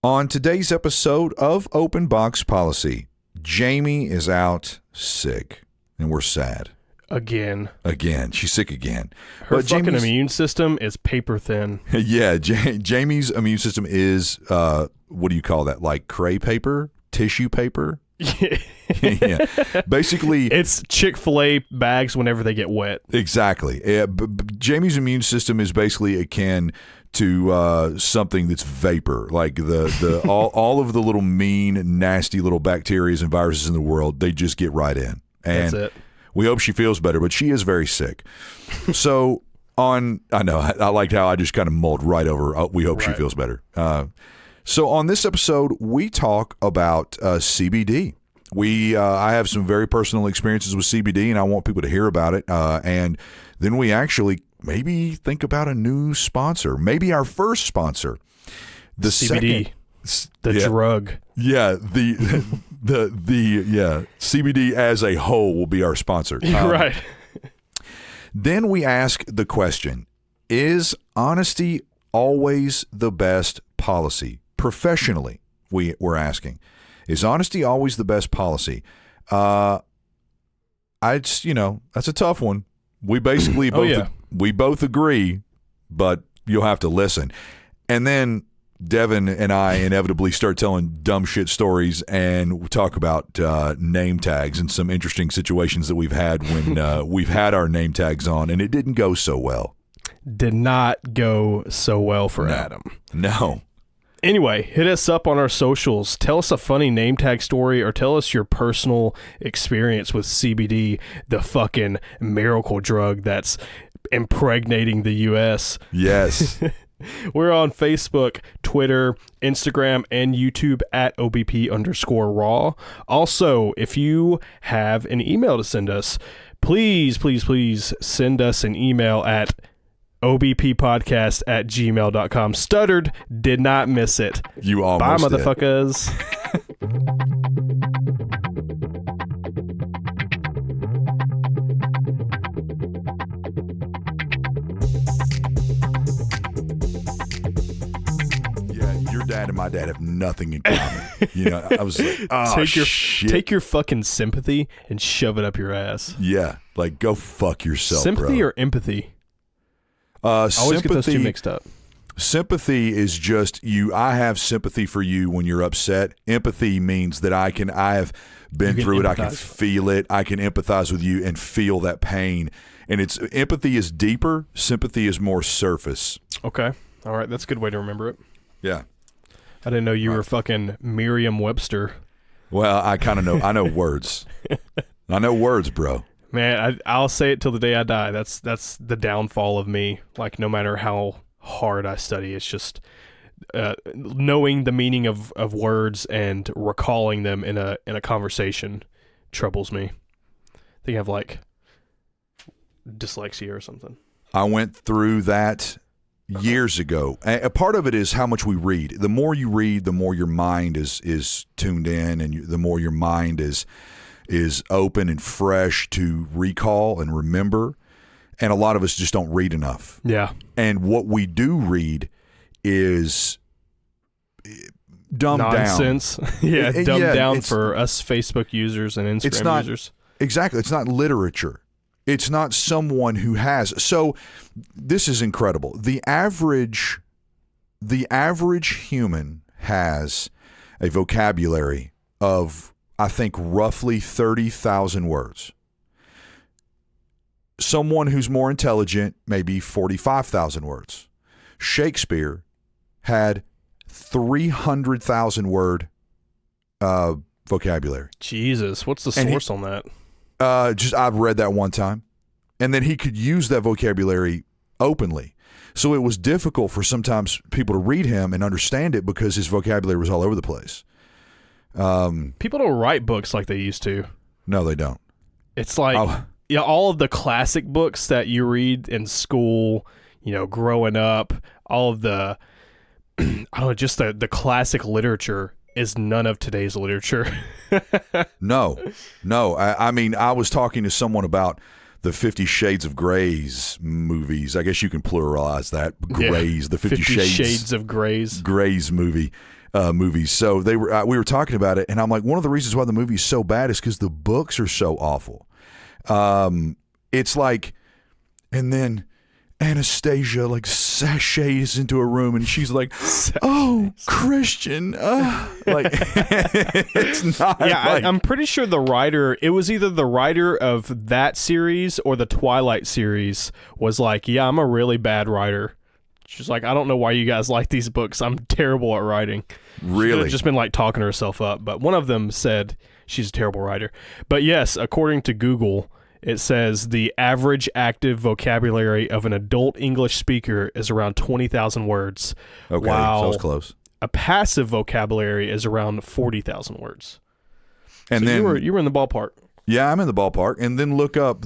On today's episode of Open Box Policy, Jamie is out sick, and we're sad. Again. She's sick again. Her fucking immune system is paper thin. Yeah, Jamie's immune system is, what do you call that? Like cray paper? Tissue paper? Yeah. Basically, it's Chick-fil-A bags whenever they get wet. Exactly. Jamie's immune system is basically akin to something that's vapor, like the all of the little mean, nasty little bacteria and viruses in the world. They just get right in, and that's it. We hope she feels better, but she is very sick. So I know I liked how I just kind of mulled right over. We hope she feels better. So on this episode, we talk about CBD. I have some very personal experiences with CBD, and I want people to hear about it. And then we actually maybe think about a new sponsor, maybe our first sponsor, the CBD, drug. Yeah, the CBD as a whole will be our sponsor. Right. Then we ask the question: is honesty always the best policy? Professionally, we're asking. Is honesty always the best policy? That's a tough one. We basically we both agree, but you'll have to listen. And then Devin and I inevitably start telling dumb shit stories, and we talk about name tags and some interesting situations that we've had when we've had our name tags on, and it didn't go so well. Did not go so well for Adam. No. Anyway, hit us up on our socials. Tell us a funny name tag story, or tell us your personal experience with CBD, the fucking miracle drug that's impregnating the U.S. Yes. We're on Facebook, Twitter, Instagram, and YouTube at OBP_raw. Also, if you have an email to send us, please send us an email at obppodcast@gmail.com. Stuttered, did not miss it. You almost Bye, did. motherfuckers. Yeah, your dad and my dad have nothing in common. I was like, shit. Take your fucking sympathy and shove it up your ass. Yeah, like go fuck yourself, sympathy bro. or empathy? I always get those two mixed up. Sympathy is just you. I have sympathy for you when you're upset. Empathy means that I have been through it. I can feel it. I can empathize with you and feel that pain. And empathy is deeper. Sympathy is more surface. Okay. All right. That's a good way to remember it. Yeah. I didn't know you were fucking Merriam-Webster. Well, I kind of know. I know words. I know words, bro. Man, I'll say it till the day I die. That's the downfall of me. Like, no matter how hard I study, it's just knowing the meaning of words and recalling them in a conversation troubles me. I think I have like dyslexia or something. I went through that years ago. A part of it is how much we read. The more you read, the more your mind is tuned in, and the more your mind is open and fresh to recall and remember. And a lot of us just don't read enough. Yeah. And what we do read is dumbed nonsense. down. Yeah, dumbed down for us Facebook users and Instagram users. Exactly. It's not literature. It's not someone who has. So this is incredible. The average human has a vocabulary of, I think, roughly 30,000 words. Someone who's more intelligent, maybe 45,000 words. Shakespeare had 300,000 word vocabulary. Jesus, what's the source on that? I've read that one time. And then he could use that vocabulary openly. So it was difficult for sometimes people to read him and understand it because his vocabulary was all over the place. People don't write books like they used to. No, they don't. It's like all of the classic books that you read in school, growing up, all of the, just the classic literature is none of today's literature. No. I mean, I was talking to someone about the 50 Shades of Grey's movies. I guess you can pluralize that. Grays, the 50 Shades of Grays. Grey's movie. movies. So we were talking about it, and I'm like, one of the reasons why the movie is so bad is because the books are so awful. It's like, and then Anastasia like sashays into a room and she's like, "Oh, Christian," like it's not. Yeah, like, I'm pretty sure the writer. It was either the writer of that series or the Twilight series was like, "Yeah, I'm a really bad writer." She's like, "I don't know why you guys like these books. I'm terrible at writing." Really, she's just been like talking herself up. But one of them said she's a terrible writer. But yes, according to Google, it says the average active vocabulary of an adult English speaker is around 20,000 words. Okay, while so I was close. A passive vocabulary is around 40,000 words. And so then you were in the ballpark. Yeah, I'm in the ballpark. And then look up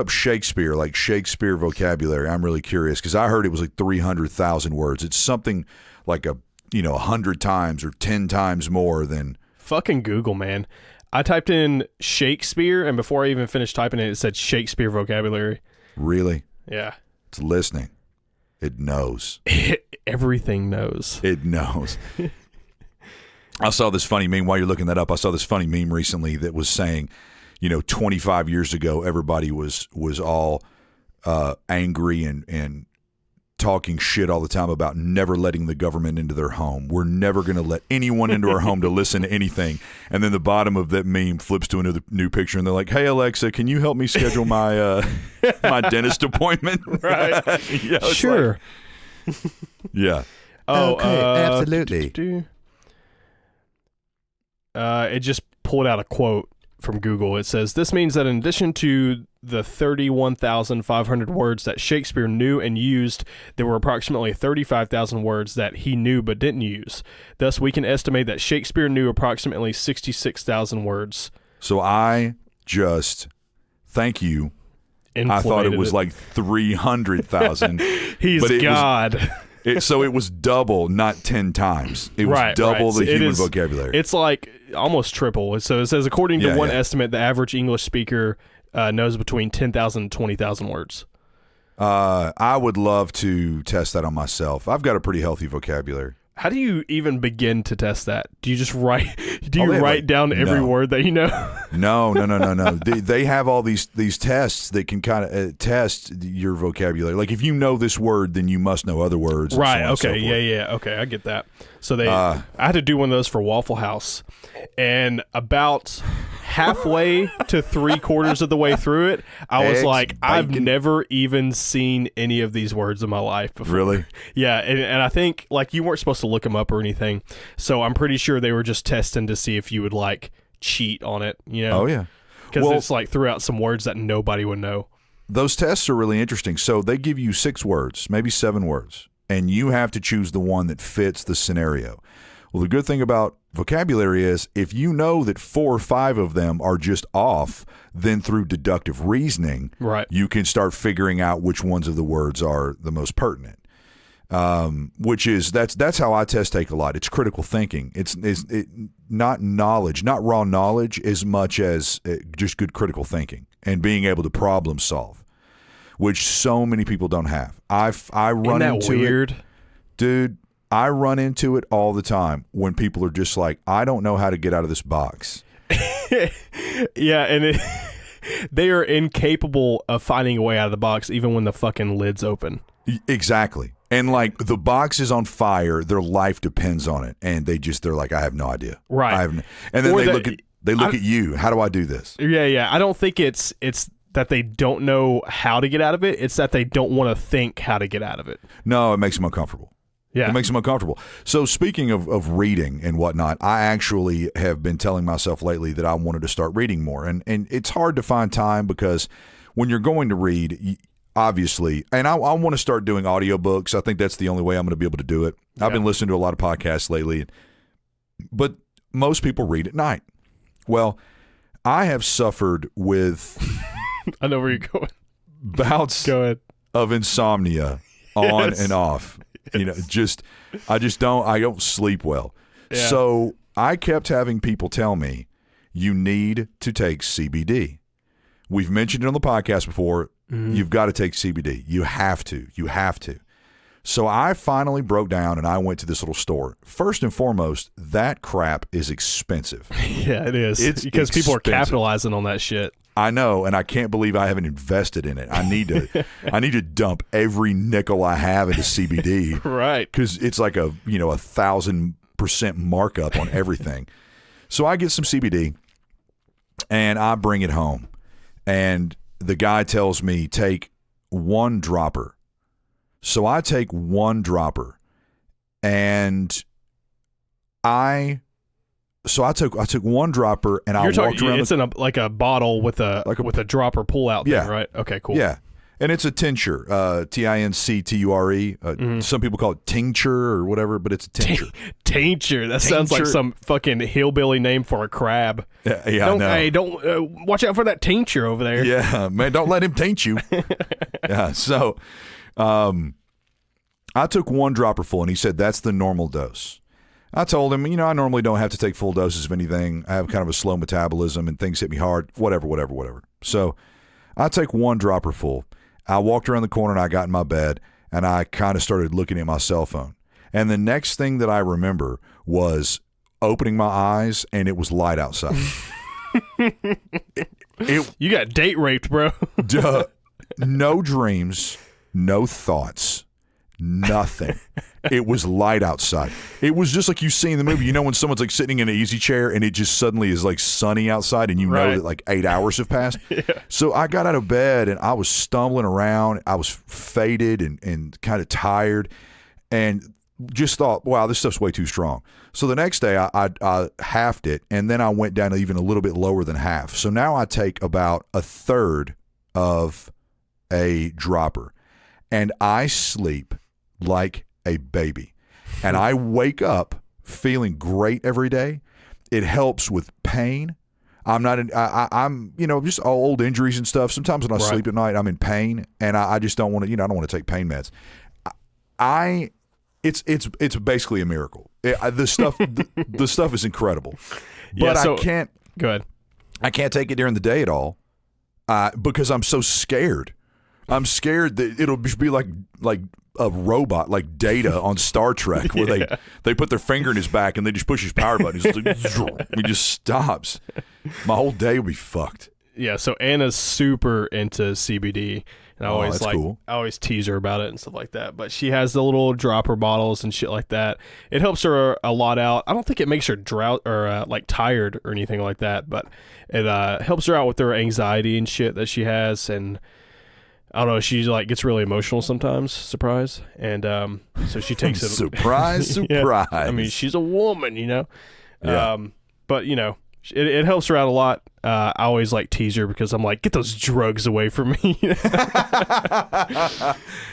Shakespeare, like Shakespeare vocabulary. I'm really curious because I heard it was like 300,000 words. It's something like 100 times or 10 times more than. Fucking Google, man. I typed in Shakespeare, and before I even finished typing it, it said Shakespeare vocabulary. Really? Yeah. It's listening. It knows. Everything knows. It knows. I saw this funny meme while you're looking that up. I saw this funny meme recently that was saying, 25 years ago, everybody was all angry and talking shit all the time about never letting the government into their home. We're never going to let anyone into our home to listen to anything. And then the bottom of that meme flips to another new picture, and they're like, "Hey Alexa, can you help me schedule my my dentist appointment?" Right? Sure. Like, yeah. Oh, okay, absolutely. It just pulled out a quote from Google. It says, "This means that in addition to the 31,500 words that Shakespeare knew and used, there were approximately 35,000 words that he knew but didn't use. Thus, we can estimate that Shakespeare knew approximately 66,000 words." So thank you. I thought it was like 300,000. He's God. So it was double, not 10 times. It was double the human vocabulary. It's like almost triple. So it says, according to one estimate, the average English speaker knows between 10,000 and 20,000 words. I would love to test that on myself. I've got a pretty healthy vocabulary. How do you even begin to test that? Do you just write? Do you write down every word that you know? No. They have all these tests that can kind of test your vocabulary. Like if you know this word, then you must know other words. Right. And so on Okay. and so forth. Yeah. Okay. I get that. So I had to do one of those for Waffle House, and about halfway to 3/4 of the way through it, I was like, I've never even seen any of these words in my life before. Really? Yeah, and I think like you weren't supposed to look them up or anything, so I'm pretty sure they were just testing to see if you would like cheat on it. Oh yeah, because it's like threw out some words that nobody would know. Those tests are really interesting. So they give you 6 words, maybe 7 words, and you have to choose the one that fits the scenario. Well, the good thing about vocabulary is if you know that 4 or 5 of them are just off, then through deductive reasoning, you can start figuring out which ones of the words are the most pertinent. That's how I test take a lot. It's critical thinking. It's not knowledge, not raw knowledge as much as just good critical thinking and being able to problem solve, which so many people don't have. I run into weird? It, dude. I run into it all the time when people are just like, I don't know how to get out of this box. Yeah, and they are incapable of finding a way out of the box even when the fucking lid's open. Exactly. And like the box is on fire, their life depends on it, and they're like, I have no idea. Right. And then they look at you. How do I do this? Yeah. I don't think it's that they don't know how to get out of it. It's that they don't want to think how to get out of it. No, it makes them uncomfortable. Yeah. It makes them uncomfortable. So speaking of reading and whatnot, I actually have been telling myself lately that I wanted to start reading more. And it's hard to find time because when you're going to read, obviously, and I want to start doing audiobooks. I think that's the only way I'm going to be able to do it. Yeah. I've been listening to a lot of podcasts lately, but most people read at night. Well, I have suffered with I know where you're going. Bouts Go ahead. of insomnia on and off. I don't sleep well. Yeah. So I kept having people tell me, you need to take CBD. We've mentioned it on the podcast before. Mm-hmm. You've got to take CBD. You have to. So I finally broke down and I went to this little store. First and foremost, that crap is expensive. Yeah, it is. It's because people are expensive. capitalizing on that shit. I know, and I can't believe I haven't invested in it. I need to dump every nickel I have into CBD. Right. Because it's like a 1,000% markup on everything. So I get some CBD and I bring it home. And the guy tells me, take one dropper. So I take one dropper, and I took one dropper, and I walked around. It's in a bottle with a dropper pull out thing, right? Okay, cool. Yeah, and it's a tincture, tincture. Some people call it tincture or whatever, but it's a tincture. Tincture. That sounds like some fucking hillbilly name for a crab. Yeah, I know. Hey, don't watch out for that tincture over there. Yeah, man, don't let him taint you. Yeah, so. I took one dropper full, and he said that's the normal dose. I told him, I normally don't have to take full doses of anything. I have kind of a slow metabolism, and things hit me hard, whatever. So I take one dropper full. I walked around the corner, and I got in my bed, and I kind of started looking at my cell phone. And the next thing that I remember was opening my eyes, and it was light outside. You got date raped, bro. Duh. No dreams. No thoughts. Nothing. It was light outside. It was just like you see in the movie. When someone's like sitting in an easy chair and it just suddenly is like sunny outside and know that like 8 hours have passed. Yeah. So I got out of bed and I was stumbling around. I was faded and kind of tired and just thought, wow, this stuff's way too strong. So the next day I halved it, and then I went down even a little bit lower than half. So now I take about a third of a dropper. And I sleep like a baby. And I wake up feeling great every day. It helps with pain. I'm just old injuries and stuff. Sometimes when I sleep at night, I'm in pain, and I just don't want to, I don't want to take pain meds. It's basically a miracle. The stuff is incredible. But I can't. Go ahead. I can't take it during the day at all because I'm so scared. I'm scared that it'll be like a robot, like Data on Star Trek, where they put their finger in his back and they just push his power button. He just stops. My whole day will be fucked. Yeah, so Anna's super into CBD, and I always cool. I always tease her about it and stuff like that. But she has the little dropper bottles and shit like that. It helps her a lot out. I don't think it makes her drought or like tired or anything like that, but it helps her out with her anxiety and shit that she has. And I don't know, she like gets really emotional sometimes, surprise. And so she takes it. Surprise. Yeah. I mean, she's a woman, Yeah. But it helps her out a lot. I always like tease her because I'm like, get those drugs away from me.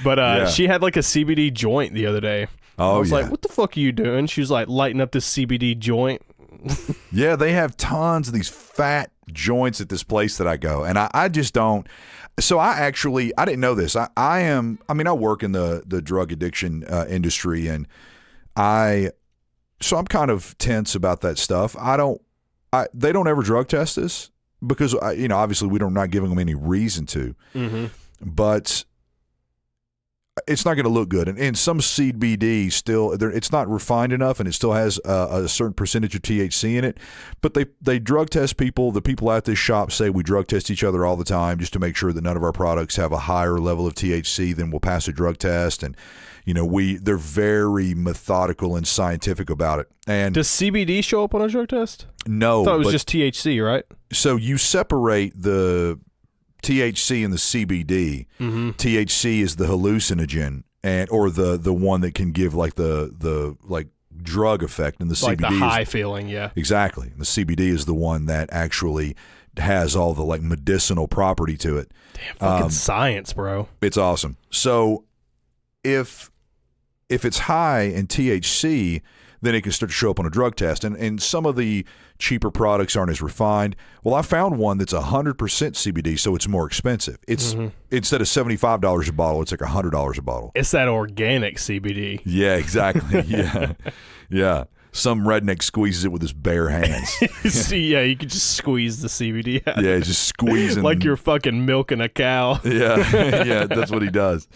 But she had like a CBD joint the other day. I was like, what the fuck are you doing? She was like lighting up this CBD joint. Yeah, they have tons of these fat joints at this place that I go, and I just don't. So I didn't know this. I work in the drug addiction industry, and I'm kind of tense about that stuff. They don't ever drug test us because obviously we're not giving them any reason to, but it's not going to look good. And some CBD still, it's not refined enough, and it still has a certain percentage of THC in it. But they drug test people. The people at this shop say we drug test each other all the time just to make sure that none of our products have a higher level of THC than will pass a drug test. And they're very methodical and scientific about it. And does CBD show up on a drug test? No, I thought it was just THC, right? So you separate the THC and the CBD. THC is the hallucinogen or the one that can give like the drug effect, and the like CBD the high feeling, yeah. Exactly. The CBD is the one that actually has all the like medicinal property to it. Damn, fucking science, bro. It's awesome. So if it's high in THC, then it can start to show up on a drug test. And some of the cheaper products aren't as refined. Well, I found one that's 100% CBD, so it's more expensive. It's instead of $75 a bottle, it's like $100 a bottle. It's that organic CBD. Yeah, exactly. Yeah. Some redneck squeezes it with his bare hands. Yeah, you can just squeeze the CBD out. Yeah, just squeezing. Like you're fucking milking a cow. Yeah, that's what he does.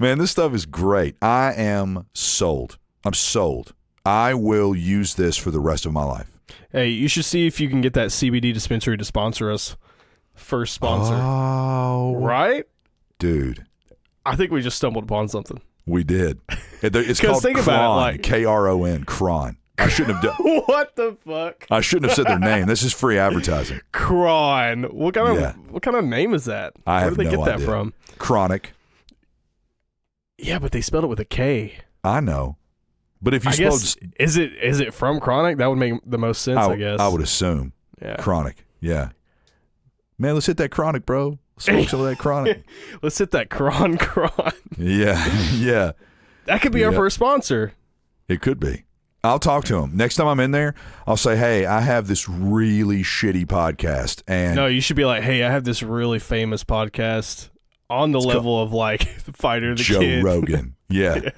Man, this stuff is great. I am sold. I'm sold. I will use this for the rest of my life. Hey, you should see if you can get that CBD dispensary to sponsor us. First sponsor. Oh. Right? Dude. I think we just stumbled upon something. We did. It's called think Kron, about it, like- Kron, Kron. I shouldn't have done. What the fuck? I shouldn't have said their name. This is free advertising. Kron. What kind of name is that? I have Where did they no get idea. that from? Chronic. Yeah, but they spelled it with a K. I know. But if you I spelled, guess, is it from Chronic? That would make the most sense, I guess. I would assume. Yeah. Chronic. Yeah. Man, let's hit that Chronic, bro. Smoke some of that Chronic. Let's hit that Kron. Yeah. Yeah. That could be our first sponsor. It could be. I'll talk to him. Next time I'm in there, I'll say, hey, I have this really shitty podcast. And No, you should be like, hey, I have this really famous podcast on the level of like Fighter the Joe Kid. Rogan. Yeah.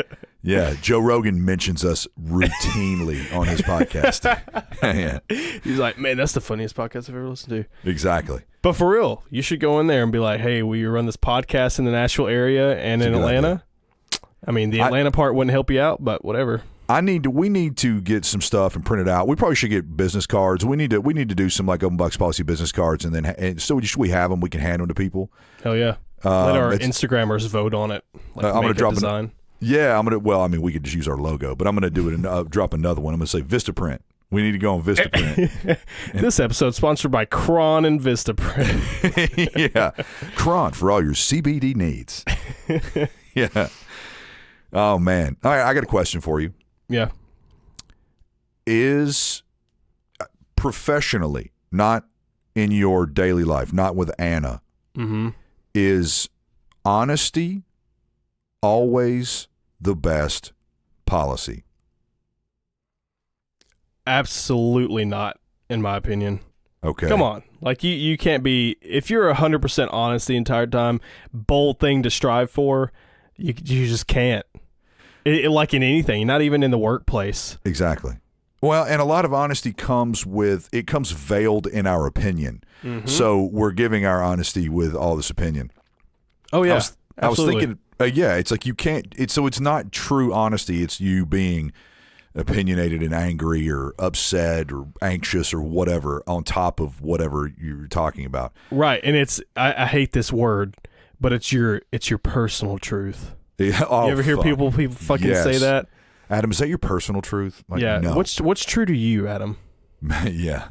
Yeah. Joe Rogan mentions us routinely on his podcast. Yeah. He's like, man, that's the funniest podcast I've ever listened to. Exactly. But for real, you should go in there and be like, hey, will you run this podcast in the Nashville area and in Atlanta? Idea. I mean, the Atlanta part wouldn't help you out, but whatever. We need to get some stuff and print it out. We probably should get business cards. We need to do some like Open Bucks Policy business cards, and so we have them. We can hand them to people. Hell yeah. Let our Instagrammers vote on it. Like, I'm going to drop design. Well, I mean, we could just use our logo, but I'm going to do it and drop another one. I'm going to say Vistaprint. We need to go on Vistaprint. This episode sponsored by Kron and Vistaprint. Yeah. Kron for all your CBD needs. Yeah. Oh, man. All right, I got a question for you. Yeah. Is professionally, not in your daily life, not with Anna, is honesty always the best policy? Absolutely not, in my opinion. Okay. Come on. Like, you can't be, if you're 100% honest the entire time, bold thing to strive for, you just can't. Like in anything, not even in the workplace. Exactly. Well, and a lot of honesty comes veiled in our opinion. So we're giving our honesty with all this opinion. Oh, yeah. I was thinking, it's like you can't, it's not true honesty. It's you being opinionated and angry or upset or anxious or whatever on top of whatever you're talking about. Right. And I hate this word, but it's your personal truth. Yeah. Oh, you ever hear people fucking say that? Adam, is that your personal truth? Like, yeah. No. What's true to you, Adam? Yeah.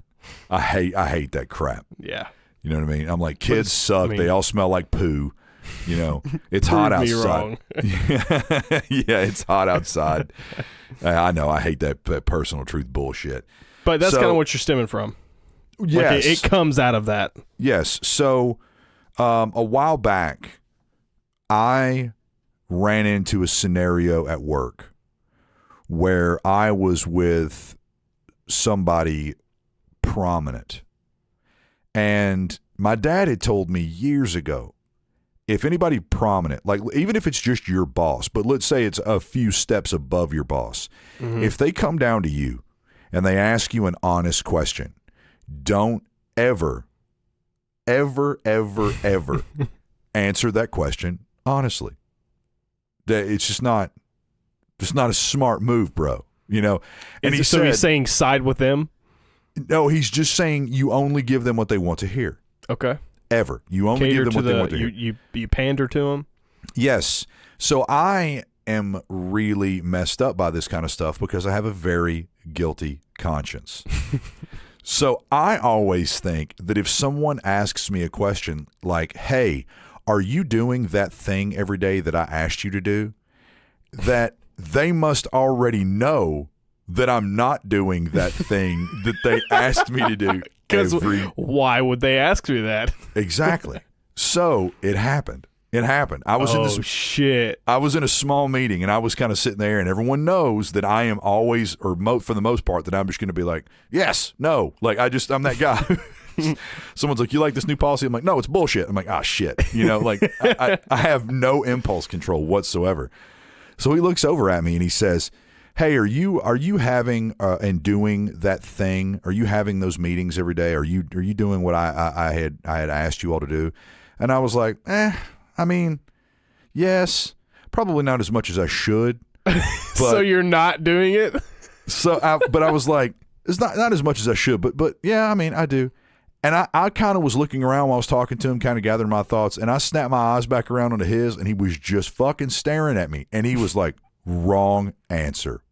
I hate that crap. Yeah. You know what I mean? I'm like, kids suck. They all smell like poo. You know, it's hot outside. Yeah, it's hot outside. I know. I hate that personal truth bullshit. But that's kind of what you're stemming from. Yes. Like it comes out of that. Yes. So a while back, I ran into a scenario at work where I was with somebody prominent. And my dad had told me years ago, if anybody prominent, like even if it's just your boss, but let's say it's a few steps above your boss, if they come down to you and they ask you an honest question, don't ever answer that question honestly. It's just not a smart move, bro. You know, and he's saying side with them. No, he's just saying you only give them what they want to hear. Okay. Ever. You only give them what they want to hear. You pander to them? Yes. So I am really messed up by this kind of stuff because I have a very guilty conscience. So I always think that if someone asks me a question like, hey, are you doing that thing every day that I asked you to do? That they must already know that I'm not doing that thing that they asked me to do. Why would they ask me that? Exactly. So it happened. I was shit. I was in a small meeting and I was kind of sitting there, and everyone knows that I am always, for the most part, that I'm just going to be like, yes, no. Like I'm that guy. Someone's like, you like this new policy? I'm like, no, it's bullshit. I'm like, shit. You know, like I have no impulse control whatsoever. So he looks over at me and he says, hey, are you having and doing that thing? Are you having those meetings every day? Are you doing what I had asked you all to do? And I was like, I mean, yes, Probably not as much as I should. But, so you're not doing it? But I was like, it's not as much as I should, but yeah, I mean, I do. And I kind of was looking around while I was talking to him, kind of gathering my thoughts, and I snapped my eyes back around onto his, and he was just fucking staring at me. And he was like, wrong answer.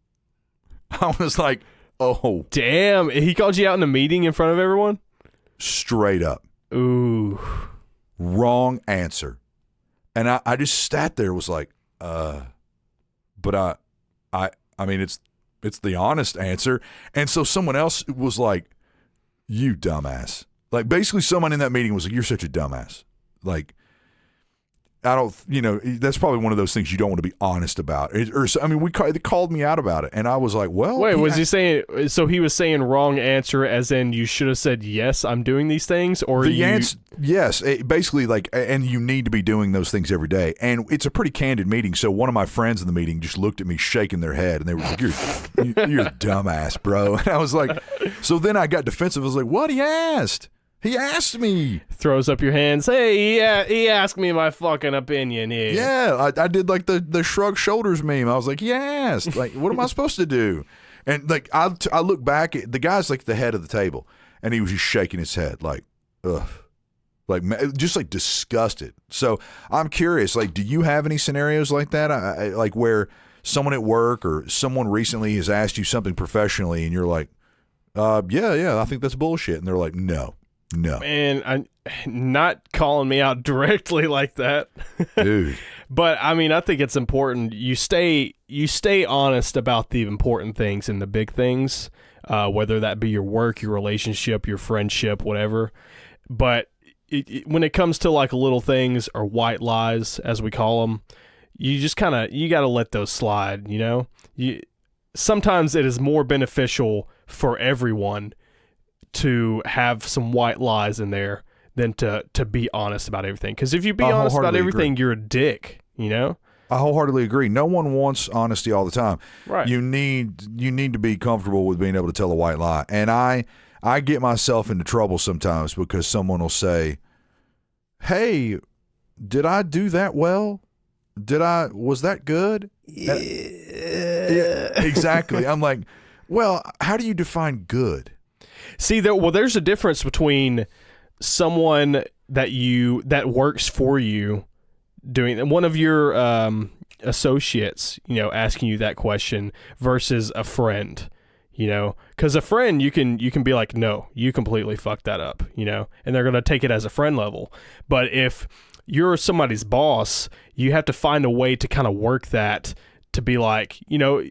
I was like, oh. Damn. He called you out in a meeting in front of everyone? Straight up. Ooh. Wrong answer. And I just sat there, was like, but I mean, it's the honest answer. And so someone else was like, you dumbass. Like, basically someone in that meeting was like, you're such a dumbass. Like, I don't, that's probably one of those things you don't want to be honest about. They called me out about it, and I was like, well. Wait, was he saying, so he was saying wrong answer as in you should have said, yes, I'm doing these things? Or the answer, yes. Basically, like, and you need to be doing those things every day. And it's a pretty candid meeting. So one of my friends in the meeting just looked at me shaking their head, and they were like, you're a dumbass, bro. And I was like, so then I got defensive. I was like, what? He asked me. Throws up your hands. Hey, yeah, he asked me my fucking opinion here. Yeah, I did like the shrug shoulders meme. I was like, he asked. Like, what am I supposed to do? And like, I look back at the guy's like the head of the table, and he was just shaking his head like, ugh, like just like disgusted. So I'm curious, like, do you have any scenarios like that? Like where someone at work or someone recently has asked you something professionally, and you're like, yeah, I think that's bullshit, and they're like, no. Man, I'm not calling me out directly like that. Dude. But I mean, I think it's important you stay honest about the important things and the big things, whether that be your work, your relationship, your friendship, whatever. But when it comes to like little things or white lies, as we call them, you just got to let those slide, sometimes it is more beneficial for everyone to have some white lies in there than to be honest about everything. Because if you be honest about everything, you're a dick, I wholeheartedly agree. No one wants honesty all the time. Right. You need to be comfortable with being able to tell a white lie. And I get myself into trouble sometimes because someone will say, hey, did I do that well? Was that good? Yeah, exactly. I'm like, well, how do you define good? See, there's a difference between someone that works for you doing one of your associates, asking you that question versus a friend, because a friend you can be like, no, you completely fucked that up, and they're going to take it as a friend level. But if you're somebody's boss, you have to find a way to kind of work that to be like,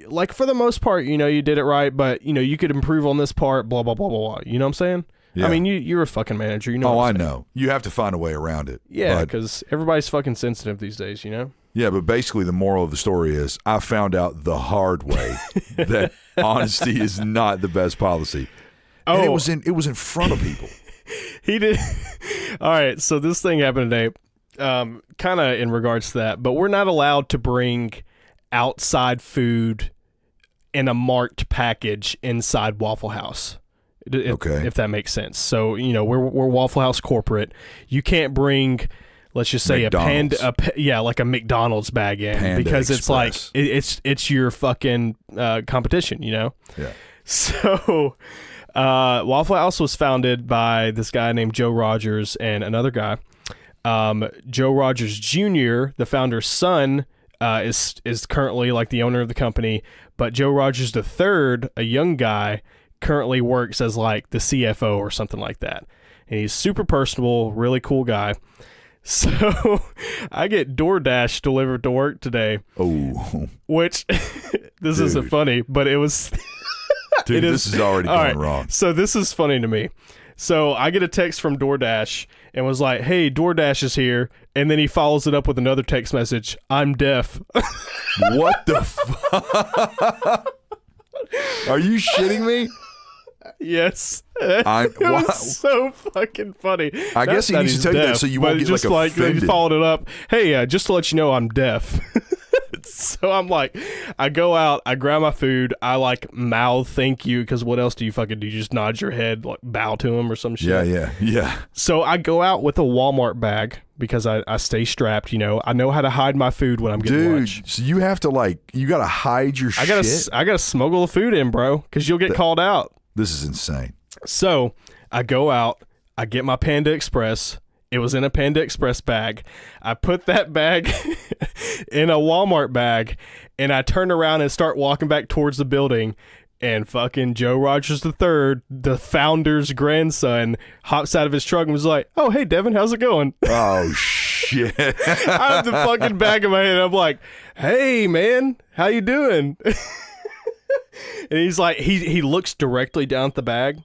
like for the most part, you did it right, but you could improve on this part, blah, blah, blah, blah, blah. You know what I'm saying? Yeah. I mean, you're a fucking manager, Oh, I know. You have to find a way around it. Yeah, because everybody's fucking sensitive these days, Yeah, but basically the moral of the story is I found out the hard way that honesty is not the best policy. And it was in front of people. He did. All right, so this thing happened today, kind of in regards to that, but we're not allowed to bring outside food in a marked package inside Waffle House. Okay. If that makes sense. So, we're Waffle House corporate. You can't bring, let's just say McDonald's. like a McDonald's bag in Panda because Express. it's like it's your fucking competition, Yeah. So, Waffle House was founded by this guy named Joe Rogers and another guy. Joe Rogers Jr., the founder's son, is currently like the owner of the company, but Joe Rogers III, a young guy, currently works as like the CFO or something like that. And he's super personable, really cool guy. So I get DoorDash delivered to work today. Oh, which this isn't funny, but it was. Dude, this is already going wrong. So this is funny to me. So I get a text from DoorDash and was like, hey, DoorDash is here. And then he follows it up with another text message. I'm deaf. What the fuck? Are you shitting me? Yes. It was so fucking funny. I guess he needs to tell you that so you won't get like offended. He followed it up. Hey, just to let you know, I'm deaf. So I'm like, I go out, I grab my food, I like mouth thank you, because what else do you fucking do? You just nod your head, like bow to him or some shit. Yeah. So I go out with a Walmart bag because I stay strapped, you know. I know how to hide my food when I'm getting lunch. So you have to you got to hide your shit? I gotta smuggle the food in, bro, because you'll get called out. This is insane. So I go out, I get my Panda Express. It was in a Panda Express bag. I put that bag in a Walmart bag, and I turn around and start walking back towards the building, and fucking Joe Rogers III, the founder's grandson, hops out of his truck and was like, "Oh, hey, Devin, how's it going?" Oh, shit. I have the fucking bag in my hand. I'm like, "Hey, man, how you doing?" And he's like, he looks directly down at the bag,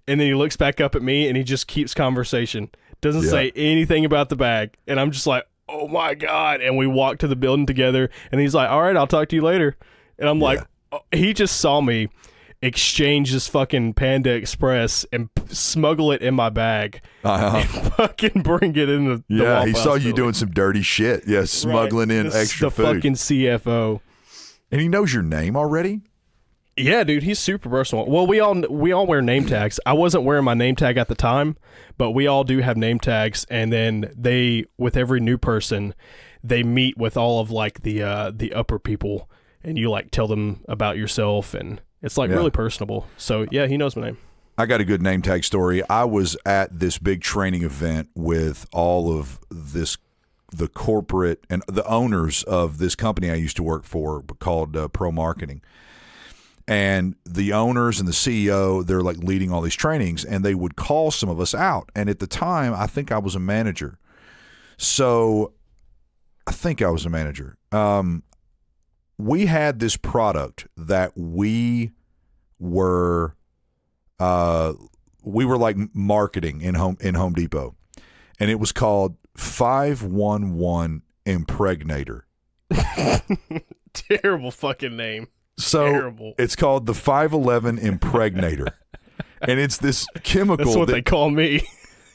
and then he looks back up at me, and he just keeps conversation. Doesn't say anything about the bag. And I'm just like, oh my God. And we walk to the building together, and he's like, all right, I'll talk to you later. And I'm like, oh, he just saw me exchange this fucking Panda Express and smuggle it in my bag and fucking bring it in the Yeah, he Waffle saw House you building. doing some dirty shit. Yeah, smuggling in extra food. The fucking CFO. And he knows your name already? Yeah, dude, he's super personal. Well, we all wear name tags. I wasn't wearing my name tag at the time, but we all do have name tags. And then with every new person, they meet with all of like the upper people, and you like tell them about yourself, and it's like really personable. So yeah, he knows my name. I got a good name tag story. I was at this big training event with all of the corporate and the owners of this company I used to work for called Pro Marketing. And the owners and the CEO, they're like leading all these trainings, and they would call some of us out. And at the time, I think I was a manager. So I think I was a manager. We had this product that we were like marketing in Home Depot, and it was called 511 Impregnator. Terrible fucking name. So Terrible. It's called the 511 Impregnator, and it's this chemical. That's what they call me.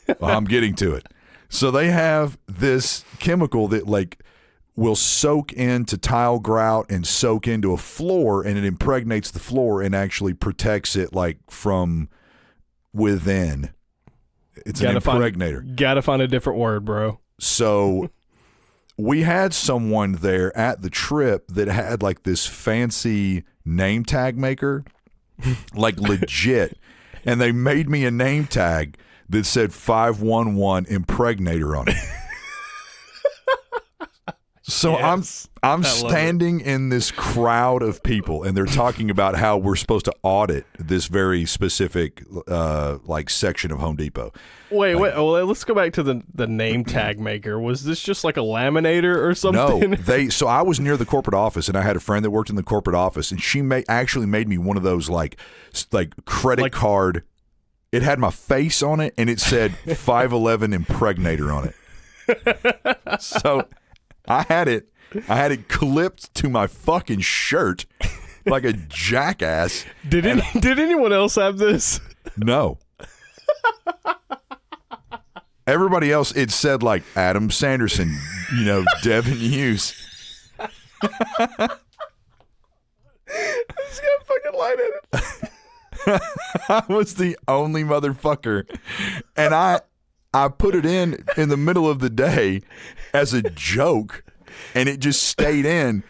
Well, I'm getting to it. So they have this chemical that like will soak into tile grout and soak into a floor, and it impregnates the floor and actually protects it like from within. It's an impregnator. Gotta find a different word, bro. So we had someone there at the trip that had like this fancy name tag maker, like legit. And they made me a name tag that said 511 Impregnator on it. So yes, I'm standing in this crowd of people, and they're talking about how we're supposed to audit this very specific like section of Home Depot. Wait. Well, let's go back to the name tag maker. Was this just like a laminator or something? No, so I was near the corporate office, and I had a friend that worked in the corporate office, and she actually made me one of those like credit card. It had my face on it, and it said 511 Impregnator on it. So I had it clipped to my fucking shirt like a jackass. Did anyone else have this? No. Everybody else, it said like Adam Sanderson, Devin Hughes. It's got fucking light in it. I was the only motherfucker, and I put it in the middle of the day as a joke, and it just stayed in.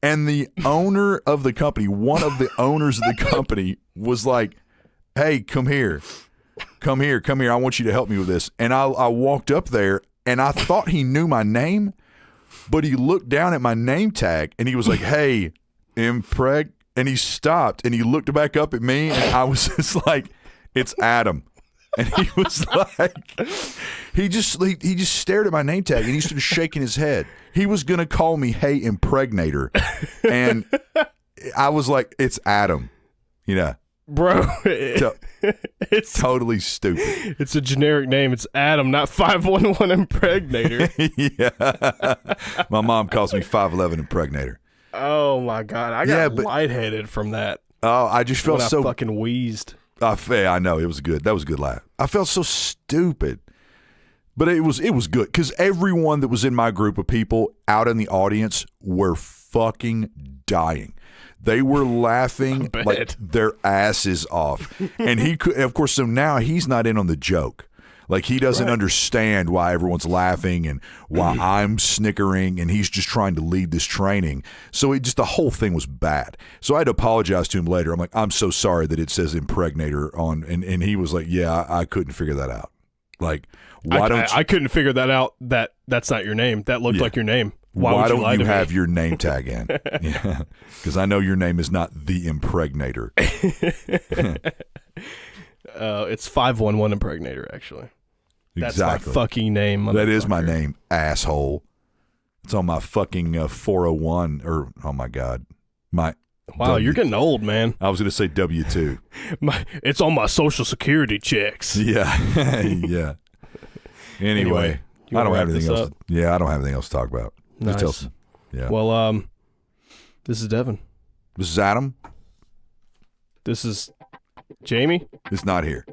And the owner of the company, one of the owners of the company, was like, "Hey, come here. I want you to help me with this." And I walked up there, and I thought he knew my name, but he looked down at my name tag, and he was like, "Hey, Impreg." And he stopped, and he looked back up at me, and I was just like, "It's Adam." And he was like, he just stared at my name tag, and he started shaking his head. He was going to call me, "Hey, Impregnator." And I was like, "It's Adam." Bro, it's totally stupid. It's a generic name. It's Adam, not 511 Impregnator. Yeah. My mom calls me 511 Impregnator. Oh my God. I got lightheaded from that. Oh, I just felt so fucking wheezed. I know, it was good. That was a good laugh. I felt so stupid. But it was good because everyone that was in my group of people out in the audience were fucking dying. They were laughing like their asses off. And he could, of course, so now he's not in on the joke. Like, he doesn't understand why everyone's laughing and why I'm snickering, and he's just trying to lead this training. So the whole thing was bad. So I had to apologize to him later. I'm like, I'm so sorry that it says impregnator on, and he was like, yeah, I couldn't figure that out. Like, I couldn't figure that out. That's not your name. That looked like your name. Why don't you have your name tag in? Yeah, because I know your name is not the impregnator. It's 511 impregnator, actually. That's Exactly. my fucking name. That is my name, asshole. It's on my fucking 401, or, oh my God. Wow, you're getting old, man. I was going to say W-2. It's on my Social Security checks. Yeah. Yeah. Anyway, I don't have anything else. I don't have anything else to talk about. Nice. Yeah. Well, this is Devin. This is Adam. This is Jamie. It's not here.